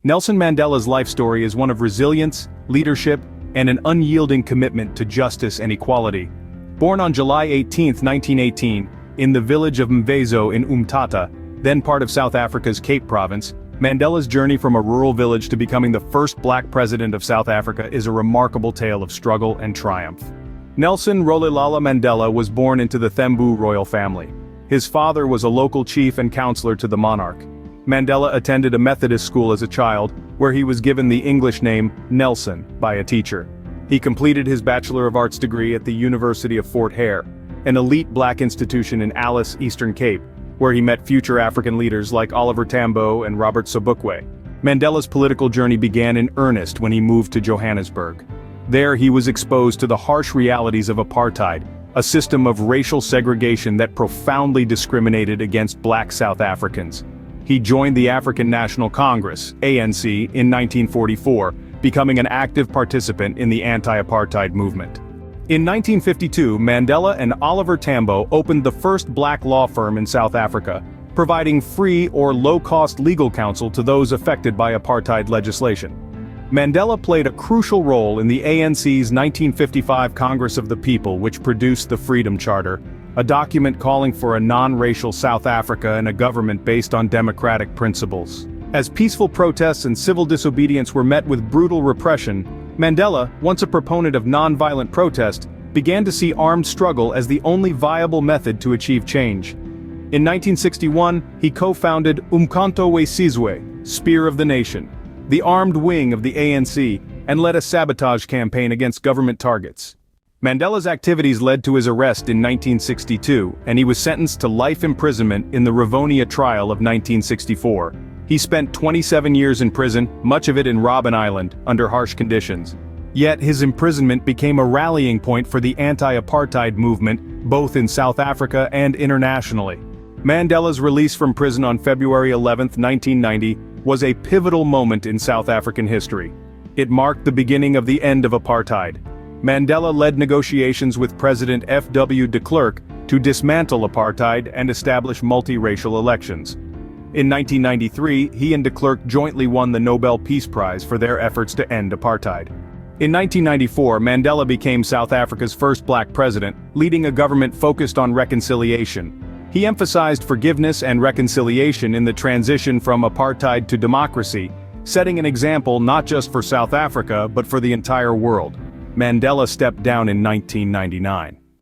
Nelson Mandela's life story is one of resilience, leadership, and an unyielding commitment to justice and equality. Born on July 18, 1918, in the village of Mvezo in Umtata, then part of South Africa's Cape Province, Mandela's journey from a rural village to becoming the first black president of South Africa is a remarkable tale of struggle and triumph. Nelson Rolihlahla Mandela was born into the Thembu royal family. His father was a local chief and counselor to the monarch. Mandela attended a Methodist school as a child, where he was given the English name Nelson by a teacher. He completed his Bachelor of Arts degree at the University of Fort Hare, an elite black institution in Alice, Eastern Cape, where he met future African leaders like Oliver Tambo and Robert Sobukwe. Mandela's political journey began in earnest when he moved to Johannesburg. There he was exposed to the harsh realities of apartheid, a system of racial segregation that profoundly discriminated against black South Africans. He joined the African National Congress, ANC, in 1944, becoming an active participant in the anti-apartheid movement. In 1952, Mandela and Oliver Tambo opened the first black law firm in South Africa, providing free or low-cost legal counsel to those affected by apartheid legislation. Mandela played a crucial role in the ANC's 1955 Congress of the People, which produced the Freedom Charter, a document calling for a non-racial South Africa and a government based on democratic principles. As peaceful protests and civil disobedience were met with brutal repression, Mandela, once a proponent of non-violent protest, began to see armed struggle as the only viable method to achieve change. In 1961, he co-founded Umkhonto we Sizwe, Spear of the Nation, the armed wing of the ANC, and led a sabotage campaign against government targets. Mandela's activities led to his arrest in 1962, and he was sentenced to life imprisonment in the Rivonia trial of 1964. He spent 27 years in prison, much of it in Robben Island, under harsh conditions. Yet his imprisonment became a rallying point for the anti-apartheid movement, both in South Africa and internationally. Mandela's release from prison on February 11, 1990, was a pivotal moment in South African history. It marked the beginning of the end of apartheid. Mandela led negotiations with President F.W. de Klerk to dismantle apartheid and establish multiracial elections. In 1993, he and de Klerk jointly won the Nobel Peace Prize for their efforts to end apartheid. In 1994, Mandela became South Africa's first black president, leading a government focused on reconciliation. He emphasized forgiveness and reconciliation in the transition from apartheid to democracy, setting an example not just for South Africa but for the entire world. Mandela stepped down in 1999.